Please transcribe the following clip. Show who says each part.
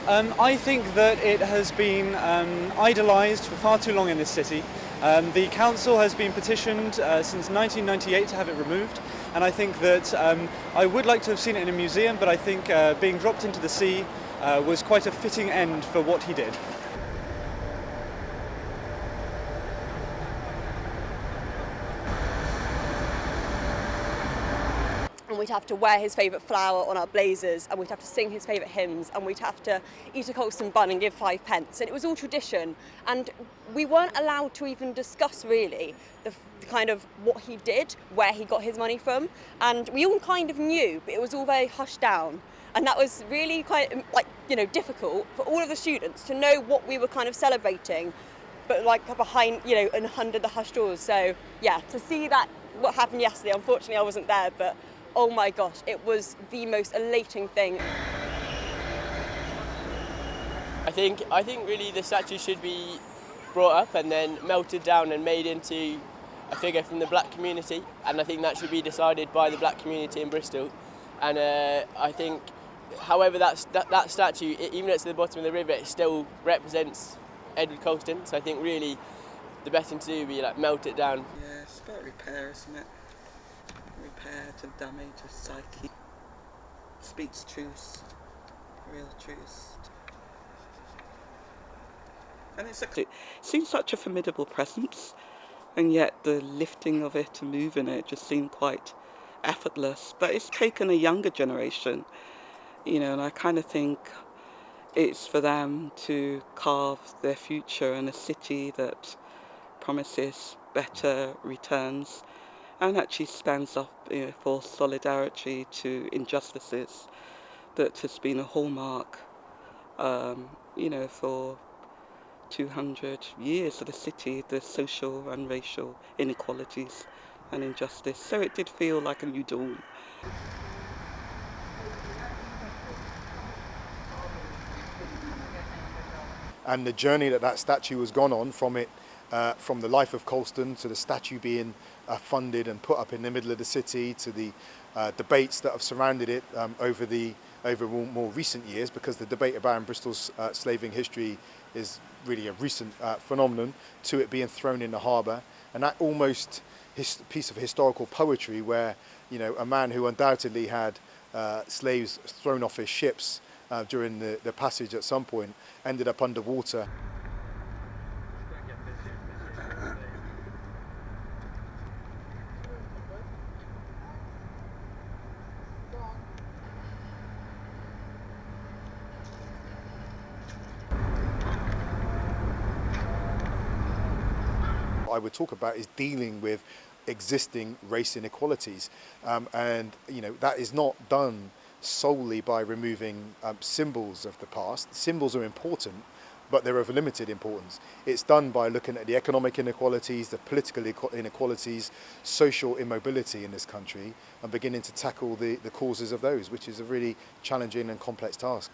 Speaker 1: I think that it has been idolised for far too long in this city. The council has been petitioned since 1998 to have it removed, and I think that I would like to have seen it in a museum, but I think being dropped into the sea was quite a fitting end for what he did.
Speaker 2: And we'd have to wear his favourite flower on our blazers, and we'd have to sing his favourite hymns, and we'd have to eat a Colston bun and give 5 pence. And it was all tradition, and we weren't allowed to even discuss really the kind of what he did, where he got his money from, and we all kind of knew, but it was all very hushed down. And that was really quite difficult for all of the students to know what we were kind of celebrating, but behind, and under the hushed doors. So yeah, to see that what happened yesterday, unfortunately I wasn't there, but oh my gosh, it was the most elating thing.
Speaker 3: I think really the statue should be brought up and then melted down and made into a figure from the black community, and I think that should be decided by the black community in Bristol. And I think, however, that statue, even though it's at the bottom of the river, it still represents Edward Colston. So I think really the best thing to do would be melt it down.
Speaker 4: Yeah, it's about repair, isn't it? Repair to damage a psyche. Speaks truth, real truth. And it seems such a formidable presence, and yet the lifting of it and moving it just seemed quite effortless. But it's taken a younger generation, and I kind of think it's for them to carve their future in a city that promises better returns and actually stands up for solidarity to injustices that has been a hallmark, for 200 years of the city, the social and racial inequalities and injustice. So it did feel like a new dawn.
Speaker 5: And the journey that statue has gone on from the life of Colston to the statue being funded and put up in the middle of the city, to the debates that have surrounded it over more recent years, because the debate about Bristol's slaving history is really a recent phenomenon, to it being thrown in the harbour, and that almost piece of historical poetry where a man who undoubtedly had slaves thrown off his ships during the passage at some point ended up underwater. I would talk about is dealing with existing race inequalities, and that is not done solely by removing symbols of the past. Symbols are important, but they're of limited importance. It's done by looking at the economic inequalities, the political inequalities, social immobility in this country, and beginning to tackle the causes of those, which is a really challenging and complex task.